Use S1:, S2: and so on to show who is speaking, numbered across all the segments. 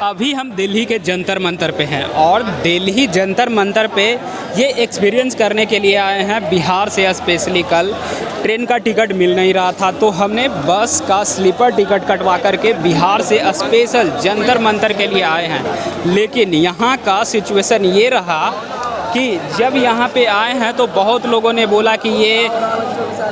S1: अभी हम दिल्ली के जंतर मंतर पे हैं और दिल्ली जंतर मंतर पे ये एक्सपीरियंस करने के लिए आए हैं बिहार से। स्पेशली कल ट्रेन का टिकट मिल नहीं रहा था तो हमने बस का स्लीपर टिकट कटवा करके बिहार से स्पेशल जंतर मंतर के लिए आए हैं। लेकिन यहाँ का सिचुएशन ये रहा कि जब यहाँ पे आए हैं तो बहुत लोगों ने बोला कि ये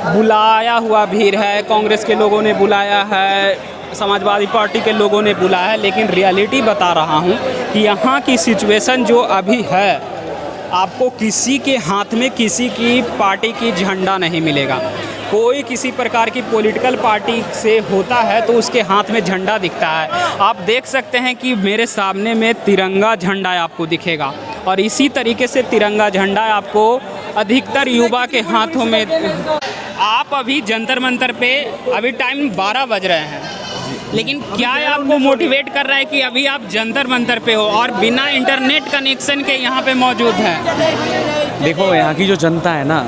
S1: बुलाया हुआ भीड़ है, कांग्रेस के लोगों ने बुलाया है, समाजवादी पार्टी के लोगों ने बुलाया है। लेकिन रियलिटी बता रहा हूँ कि यहाँ की सिचुएशन जो अभी है, आपको किसी के हाथ में किसी की पार्टी की झंडा नहीं मिलेगा। कोई किसी प्रकार की पॉलिटिकल पार्टी से होता है तो उसके हाथ में झंडा दिखता है। आप देख सकते हैं कि मेरे सामने में तिरंगा झंडा आपको दिखेगा और इसी तरीके से तिरंगा झंडा आपको अधिकतर युवा के हाथों में। आप अभी जंतर मंतर पे अभी टाइम 12 बज रहे हैं, लेकिन क्या आपको मोटिवेट कर रहा है कि अभी आप जंतर मंतर पे हो और बिना इंटरनेट कनेक्शन के यहाँ पे मौजूद हैं?
S2: देखो, यहाँ की जो जनता है ना,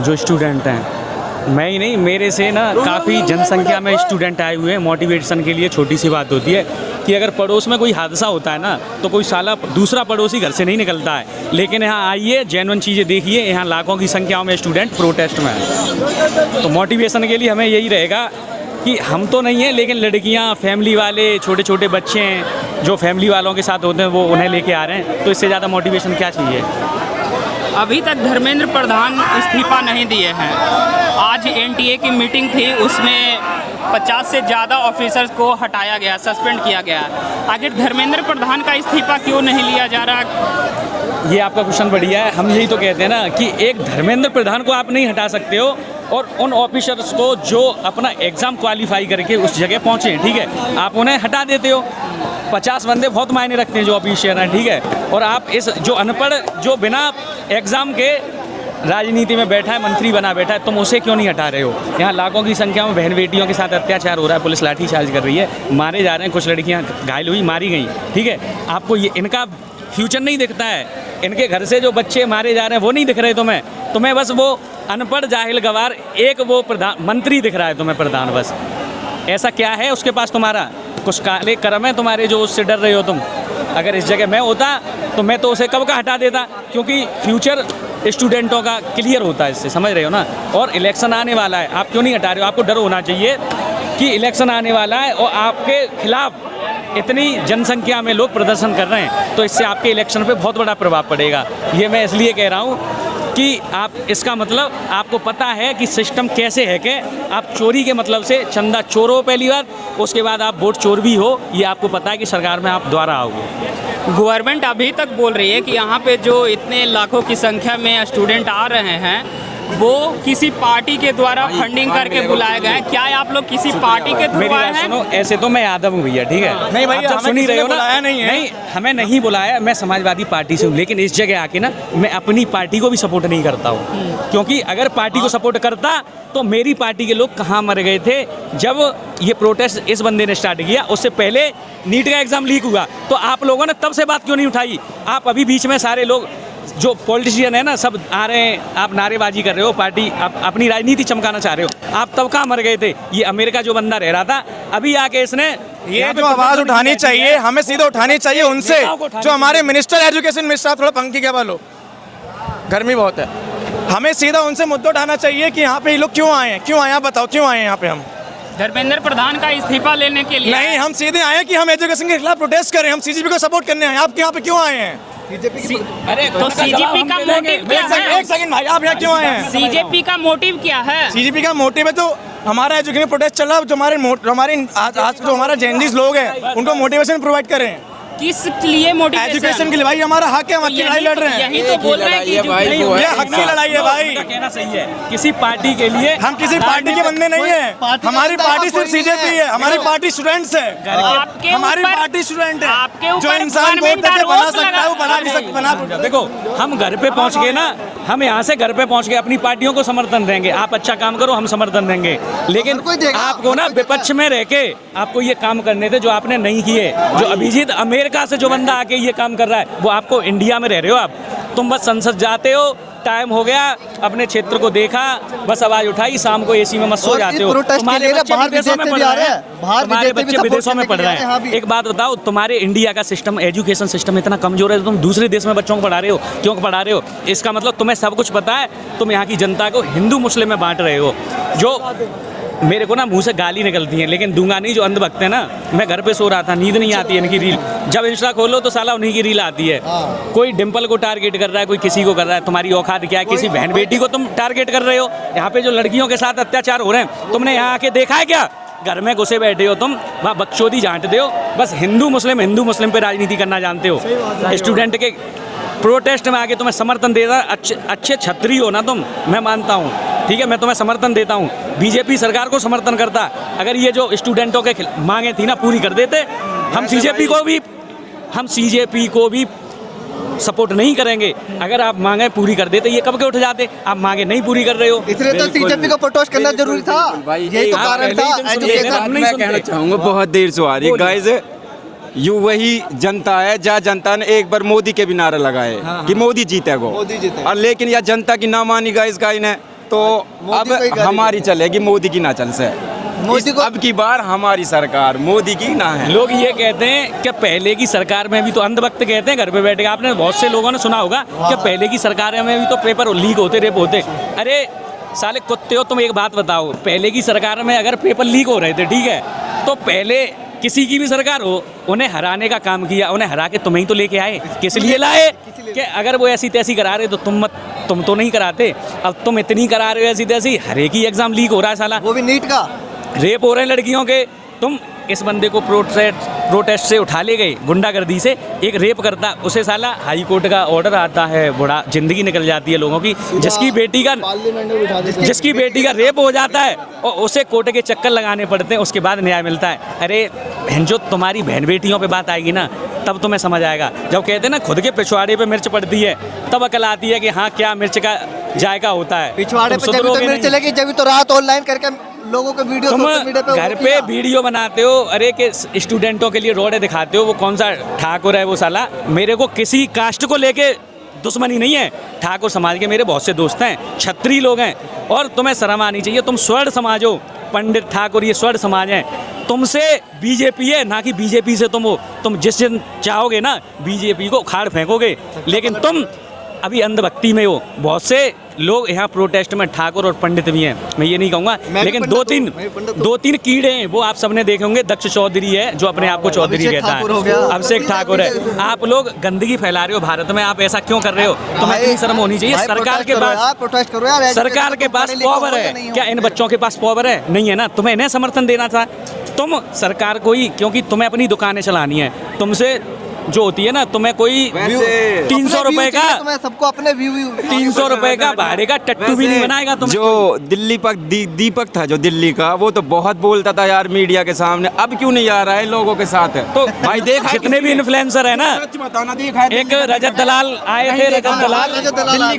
S2: जो स्टूडेंट हैं, मैं ही नहीं, मेरे से ना काफ़ी जनसंख्या में स्टूडेंट आए हुए हैं। मोटिवेशन के लिए छोटी सी बात होती है कि अगर पड़ोस में कोई हादसा होता है ना तो कोई साला दूसरा पड़ोसी घर से नहीं निकलता है, लेकिन यहाँ आइए, जेन्युइन चीज़ें देखिए। यहाँ लाखों की संख्या में स्टूडेंट प्रोटेस्ट में हैं। तो मोटिवेशन के लिए हमें यही रहेगा कि हम तो नहीं हैं, लेकिन लड़कियां, फैमिली वाले, छोटे छोटे बच्चे हैं जो फैमिली वालों के साथ होते हैं, वो उन्हें लेके आ रहे हैं। तो इससे ज़्यादा मोटिवेशन क्या चाहिए?
S1: अभी तक धर्मेंद्र प्रधान इस्तीफा नहीं दिए हैं। आज एनटीए की मीटिंग थी, उसमें 50 से ज़्यादा ऑफिसर्स को हटाया गया, सस्पेंड किया गया। आखिर धर्मेंद्र प्रधान का इस्तीफा क्यों नहीं लिया जा रहा?
S2: ये आपका क्वेश्चन बढ़िया है। हम यही तो कहते हैं ना कि एक धर्मेंद्र प्रधान को आप नहीं हटा सकते हो और उन ऑफिसर्स को जो अपना एग्ज़ाम क्वालिफाई करके उस जगह पहुँचे, ठीक है, आप उन्हें हटा देते हो। 50 बंदे बहुत मायने रखते हैं जो ऑफिसर हैं, ठीक है, और आप इस जो अनपढ़, जो बिना एग्ज़ाम के राजनीति में बैठा है, मंत्री बना बैठा है, तुम उसे क्यों नहीं हटा रहे हो? यहाँ लाखों की संख्या में बहन बेटियों के साथ अत्याचार हो रहा है, पुलिस लाठीचार्ज कर रही है, मारे जा रहे हैं, कुछ लड़कियाँ घायल हुई, मारी गई, ठीक है। आपको ये इनका फ्यूचर नहीं दिखता है, इनके घर से जो बच्चे मारे जा रहे हैं वो नहीं दिख रहे तुम्हें बस वो अनपढ़ जाहिल गवार एक वो प्रधान मंत्री दिख रहा है तुम्हें, प्रधान। बस ऐसा क्या है उसके पास? तुम्हारा कुछ काले कर्म है तुम्हारे जो उससे डर रहे हो तुम। अगर इस जगह मैं होता तो मैं तो उसे कब का हटा देता, क्योंकि फ्यूचर स्टूडेंटों का क्लियर होता है इससे, समझ रहे हो ना। और इलेक्शन आने वाला है, आप क्यों नहीं हटा रहे हो? आपको डर होना चाहिए कि इलेक्शन आने वाला है और आपके खिलाफ इतनी जनसंख्या में लोग प्रदर्शन कर रहे हैं, तो इससे आपके इलेक्शन पे बहुत बड़ा प्रभाव पड़ेगा। ये मैं इसलिए कह रहा हूँ कि आप, इसका मतलब आपको पता है कि सिस्टम कैसे है कि आप चोरी के मतलब से चंदा चोर हो पहली बार, उसके बाद आप वोट चोर भी हो, ये आपको पता है कि सरकार में आप दोबारा आओगे।
S1: गवर्नमेंट अभी तक बोल रही है कि यहाँ पे जो इतने लाखों की संख्या में स्टूडेंट आ रहे हैं वो किसी पार्टी के द्वारा फंडिंग करके बुलाए गए हैं। क्या आप लोग किसी पार्टी के थ्रू आए हैं?
S2: सुनो, ऐसे तो मैं यादव हूँ भैया, ठीक है,
S3: नहीं भैया,
S2: आप सुन ही रहे हो ना।
S3: नहीं,
S2: हमें नहीं बुलाया, मैं समाजवादी पार्टी से हूँ, लेकिन इस जगह आके ना मैं अपनी पार्टी को भी सपोर्ट नहीं करता हूँ, क्योंकि अगर पार्टी को सपोर्ट करता तो मेरी पार्टी के लोग कहाँ मर गए थे जब ये प्रोटेस्ट इस बंदे ने स्टार्ट किया। उससे पहले नीट का एग्ज़ाम लीक हुआ तो आप लोगों ने तब से बात क्यों नहीं उठाई? आप अभी बीच में सारे लोग जो पॉलिटिशियन है ना, सब आ रहे हैं, आप नारेबाजी कर रहे हो, पार्टी आप अपनी राजनीति चमकाना चाह रहे हो। आप तब कहाँ मर गए थे? ये अमेरिका जो बंदा रह रहा था, अभी आके इसने
S3: ये जो आवाज उठानी चाहिए, हमें सीधे उठानी चाहिए उनसे, जो हमारे मिनिस्टर एजुकेशन मिनिस्टर। आप थोड़ा पंखी क्या बोलो, गर्मी बहुत है। हमें सीधा उनसे मुद्दा उठाना चाहिए कि यहाँ पे ये लोग क्यों आए हैं, क्यों आए हैं, बताओ क्यों आए हैं यहाँ पे। हम
S1: धर्मेंद्र प्रधान का इस्तीफा लेने के लिए
S3: नहीं, हम सीधे आए हैं कि हम एजुकेशन के खिलाफ प्रोटेस्ट करें, हम सीजीपी को सपोर्ट करने आए। आप यहाँ पे क्यों आए हैं?
S1: अरे तो सीजीपी का मोटिव क्या है?
S3: एक सेकंड भाई, आप यहाँ क्यों आए हैं?
S1: सीजेपी का मोटिव क्या है?
S3: सीजीपी का मोटिव है तो हमारा एजुकेशन प्रोटेस्ट चल रहा है, जो हमारे आज जो हमारा जेएनजीस लोग हैं उनको मोटिवेशन प्रोवाइड करें।
S1: किस लिए मोटिवेशन?
S3: एजुकेशन के लिए भाई, हमारा हक है, हम हक की लड़ाई लड़ रहे हैं।
S1: यही तो बोल रहे हैं कि
S3: ये हक की लड़ाई है भाई।
S2: कहना सही है, किसी पार्टी के लिए
S3: हम किसी पार्टी के बंदे नहीं है, हमारी पार्टी सिर्फ सीजेपी है, हमारी पार्टी स्टूडेंट्स है, हमारी पार्टी स्टूडेंट है। जो इंसान वोट करके बना सकता है वो बना भी सकता है।
S2: देखो, हम घर पे पहुंच गए ना, हम यहाँ से घर पे पहुंच गए, अपनी पार्टियों को समर्थन देंगे। आप अच्छा काम करो, हम समर्थन देंगे, लेकिन आपको ना विपक्ष में रह के आपको ये काम करने थे जो आपने नहीं किए। जो अभिजीत अमेरिका से जो बंदा आके ये काम कर रहा है, वो आपको इंडिया में रह रहे हो आप तुम बस संसद जाते हो, टाइम हो गया, अपने क्षेत्र को देखा, बस आवाज उठाई, शाम को एसी में मत सो जाते हो। तुम्हारे बच्चे विदेशों में पढ़ रहे हैं, तुम्हारे बच्चे विदेशों में पढ़ रहे हैं। एक बात बताओ, तुम्हारे इंडिया का सिस्टम, एजुकेशन सिस्टम इतना कमजोर है, तुम दूसरे देश में बच्चों को पढ़ा रहे हो, क्यों पढ़ा रहे हो? इसका मतलब तुम्हें सब कुछ पता है, तुम यहाँ की जनता को हिंदू मुस्लिम में बांट रहे हो। जो मेरे को ना मुंह से गाली निकलती है, लेकिन दूंगा नहीं। जो अंधभक्त है ना, मैं घर पे सो रहा था, नींद नहीं आती है इनकी रील, जब इंस्टा खोलो तो साला उन्हीं की रील आती है। कोई डिम्पल को टारगेट कर रहा है, कोई किसी को कर रहा है। तुम्हारी औकात क्या है? किसी बहन बेटी को तुम टारगेट कर रहे हो। यहाँ पे जो लड़कियों के साथ अत्याचार हो रहे हैं, तुमने यहाँ आके देखा है क्या? घर में घुसे बैठे हो तुम, वहाँ बकचोदी झांटते हो, बस हिंदू मुस्लिम पे राजनीति करना जानते हो। स्टूडेंट के प्रोटेस्ट में आके तुम्हें समर्थन दे रहा, अच्छे छत्री हो ना तुम, मैं मानता हूँ, ठीक है, मैं तुम्हें समर्थन देता हूँ। बीजेपी सरकार को समर्थन करता, अगर ये जो स्टूडेंटों के मांगे थी ना पूरी कर देते, हम सीजेपी को भी सपोर्ट नहीं करेंगे। अगर आप मांगे पूरी कर देते, ये कब के उठ जाते। आप मांगे नहीं पूरी कर रहे हो,
S4: इसलिए तो सीजेपी को प्रोटेस्ट करना जरूरी था। यही तो कारण था।
S5: मैं कहना चाहूँगा, बहुत देर से आ रही है गाइस, यू वही जनता है जहाँ जनता ने एक बार मोदी के भी नारा लगाए कि मोदी जीतेगा, और लेकिन यह जनता की ना मानी गाइस गाय ने, तो अब हमारी चलेगी, मोदी की ना चल से। अब की बार हमारी सरकार, मोदी की ना है।
S2: लोग ये कहते हैं कि पहले की सरकार में भी तो अंधभक्त कहते हैं घर पे बैठे, आपने बहुत से लोगों ने सुना होगा कि पहले की सरकार में भी तो पेपर लीक होते, रेप होते। अरे साले कुत्ते हो तुम, एक बात बताओ, पहले की सरकार में अगर पेपर लीक हो रहे थे, ठीक है, तो पहले किसी की भी सरकार हो, उन्हें हराने का काम किया, उन्हें हरा के तुम्हें ही तो लेके आए। किस लिए लाए? कि अगर वो ऐसी तैसी करा रहे तो तुम तो नहीं कराते। अब तुम इतनी करा रहे हो ऐसी तैसी, हर एक ही एग्जाम लीक हो रहा है साला,
S4: वो भी नीट का।
S2: रेप हो रहे हैं लड़कियों के। तुम इस बंदे को प्रोटेस्ट से उठा ले गए, गुंडागर्दी से, एक रेप करता, उसे साला हाई कोर्ट का ऑर्डर आता है, बड़ा जिंदगी निकल जाती है लोगों की। जिसकी बेटी का रेप हो जाता है और उसे कोर्ट के चक्कर लगाने पड़ते हैं, उसके बाद न्याय मिलता है। अरे जो तुम्हारी बहन बेटियों पे बात आएगी ना, तब तुम्हें समझ आएगा। जब कहते हैं ना खुद के पिछवाड़े पे मिर्च पड़ती है, तब अकल आती है कि हाँ क्या मिर्च का जायका होता है।
S4: पिछवाड़े पे जब तो मिर्च चलेगी, जब तो रात ऑनलाइन करके लोगों को वीडियो सोशल मीडिया पे
S2: घर पे वीडियो बनाते हो। अरे के स्टूडेंटों के लिए रोड़े दिखाते हो, वो कौन सा ठाकुर है वो साला। मेरे को किसी कास्ट को लेके दुश्मनी नहीं है, ठाकुर समाज के मेरे बहुत से दोस्त हैं, छत्री लोग हैं, और तुम्हें शर्म आनी चाहिए। तुम स्वर्ण समाज हो, पंडित ठाकुर ये स्वर्ण समाज है, तुमसे बीजेपी है ना कि बीजेपी से तुम हो। तुम जिस दिन चाहोगे ना बीजेपी को उखाड़ फेंकोगे, लेकिन तुम अभी अंधभक्ति में हो। बहुत से लोग यहाँ प्रोटेस्ट में ठाकुर और पंडित भी हैं, मैं ये नहीं कहूँगा, लेकिन दो तीन कीड़े हैं, वो आप सबने देखे होंगे। दक्ष चौधरी है जो अपने आप को चौधरी कहता है, अभिषेक ठाकुर है। आप लोग गंदगी फैला रहे हो भारत में, आप ऐसा क्यों कर रहे हो? तुम्हें इतनी शर्म होनी चाहिए। सरकार के पास पावर है क्या? इन बच्चों के पास पावर है? नहीं है ना। तुम्हें इन्हें समर्थन देना था, तुम सरकार को ही, क्योंकि तुम्हें अपनी दुकानें चलानी है। तुमसे जो होती है ना, तुम्हें कोई 300 रुपए का,
S4: सबको अपने
S5: 300
S2: रुपए का भाड़े का टट्टू भी नहीं बनाएगा तुम्हें।
S5: जो दीपक था जो दिल्ली का, वो तो बहुत बोलता था यार मीडिया के सामने, अब क्यों नहीं आ रहा है लोगों के साथ?
S2: तो भाई देख, जितने भी इन्फ्लुएंसर है ना, एक रजत दलाल आए थे,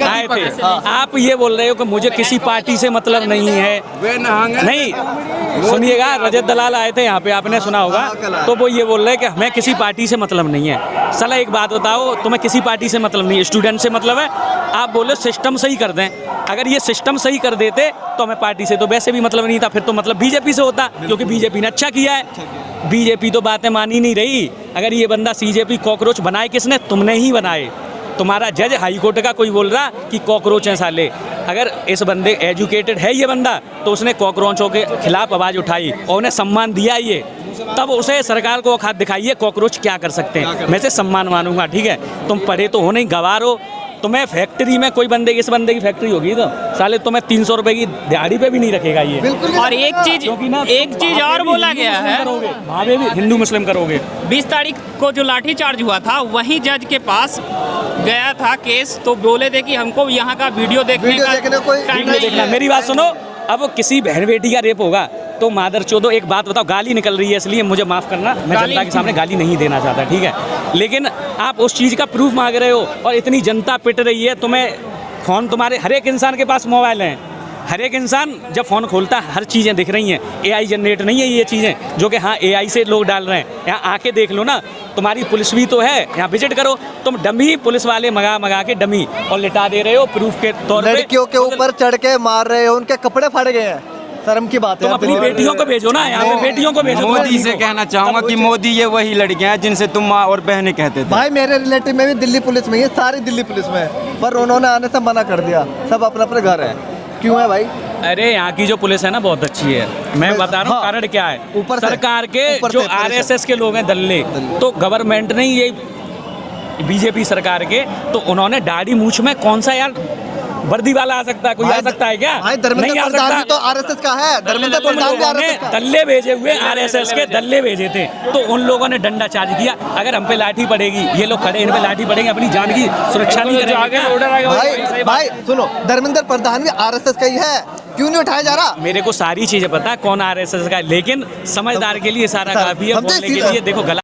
S2: आए थे। आप ये बोल रहे हो कि मुझे किसी पार्टी से मतलब नहीं है। नहीं सुनिएगा, रजत दलाल आए थे यहाँ पे, आपने सुना होगा, तो वो ये बोल रहे हैं कि हमें किसी पार्टी से मतलब नहीं है। साला एक बात बताओ, तुम्हें किसी पार्टी से मतलब नहीं है, स्टूडेंट से मतलब है। आप बोले सिस्टम सही कर दें, अगर ये सिस्टम सही कर देते तो हमें पार्टी से तो वैसे भी मतलब नहीं था, फिर तो मतलब बीजेपी से होता, क्योंकि बीजेपी ने अच्छा किया है। बीजेपी तो बातें मान ही नहीं रही। अगर ये बंदा सीजेपी कॉकरोच बनाए किसने? तुमने ही बनाए। तुम्हारा जज हाई कोर्ट का कोई बोल रहा कि कॉकरोच हैं साले। अगर इस बंदे एजुकेटेड है ये बंदा, तो उसने कॉकरोचों के खिलाफ आवाज़ उठाई और उन्हें सम्मान दिया। ये तब उसे सरकार को औकात दिखाइए कॉकरोच क्या कर सकते हैं, मैं से सम्मान मानूंगा। ठीक है, तुम पढ़े तो हो नहीं, गवार हो। तुम्हें फैक्ट्री में कोई बंदे, इस बंदे की फैक्ट्री होगी तो साले तुम्हें 300 रुपए की दिहाड़ी पे भी नहीं रखेगा ये।
S1: और एक चीज और बोला गया है,
S2: वहाँ पे भी हिंदू मुस्लिम करोगे।
S1: 20 तारीख को जो लाठी चार्ज हुआ था, वहीं जज के पास गया था केस, तो बोले थे कि हमको यहाँ का वीडियो देखने का टाइम नहीं है।
S2: मेरी बात सुनो, अब किसी बहन बेटी का रेप होगा तो मादर चोदो, एक बात बताओ, गाली निकल रही है इसलिए मुझे माफ़ करना, मैं जनता के सामने गाली नहीं देना चाहता, ठीक है, लेकिन आप उस चीज़ का प्रूफ मांग रहे हो और इतनी जनता पिट रही है। तुम्हें फोन, तुम्हारे हर एक इंसान के पास मोबाइल है, हर एक इंसान जब फ़ोन खोलता है हर चीज़ें दिख रही हैं, AI जनरेट नहीं है ये चीज़ें जो कि हाँ AI से लोग डाल रहे हैं। यहाँ आके देख लो ना, तुम्हारी पुलिस भी तो है, यहाँ विजिट करो, तुम डमी पुलिस वाले मंगा के डमी और लिटा दे रहे हो प्रूफ के तौर पे।
S4: लड़कियों के ऊपर चढ़ के मार रहे हो, उनके कपड़े फाड़ गए हैं, शर्म की बात है।
S2: तुम अपनी बेटियों को भेजो ना, यहाँ पे बेटियों को भेजो।
S5: मोदी से कहना चाहूंगा कि मोदी ये वही लड़कियां हैं जिनसे तुम माँ और बहनें कहते थे।
S4: भाई मेरे रिलेटिव में भी दिल्ली पुलिस में ही है, सारी दिल्ली पुलिस में है, पर उन्होंने आने से मना कर दिया, सब अपने अपने घर है। क्यों है भाई?
S2: अरे यहाँ की जो पुलिस है ना बहुत अच्छी है, मैं बता रहा हूँ।
S4: हाँ,
S2: कारण क्या है,
S4: ऊपर से-
S2: सरकार के
S4: ऊपर
S2: जो
S4: से पुलिस है।
S2: RSS के लोग हैं दल्ले, तो गवर्नमेंट ने ये बीजेपी सरकार के, तो उन्होंने दाढ़ी मूछ में कौन सा यार वर्दी वाला आ सकता है, कोई आ सकता है क्या?
S4: भाई धर्मेंद्र
S2: नहीं आ
S4: प्रधान भी
S2: सकता।
S4: तो आरएसएस का है, धर्मेंद्र
S2: तुम
S4: प्रधान भी
S2: लोगों ने
S4: आरएसएस का है।
S2: दल्ले भेजे हुए RSS के दल्ले भेजे थे, तो उन लोगों ने डंडा चार्ज किया। अगर हम पे लाठी पड़ेगी, ये लोग खड़े, इन पे लाठी पड़ेगी, अपनी जान की सुरक्षा नहीं करेंगे।
S4: भाई भाई सुनो, धर्मेंद्र प्रधान भी आरएसएस का ही है, क्यों नहीं उठाया जा रहा?
S2: मेरे को सारी चीजें पता है कौन RSS का है, लेकिन समझदार के लिए सारा काफी है
S4: हम तो
S2: बोलने के
S4: सीधा-
S2: लिए। देखो गला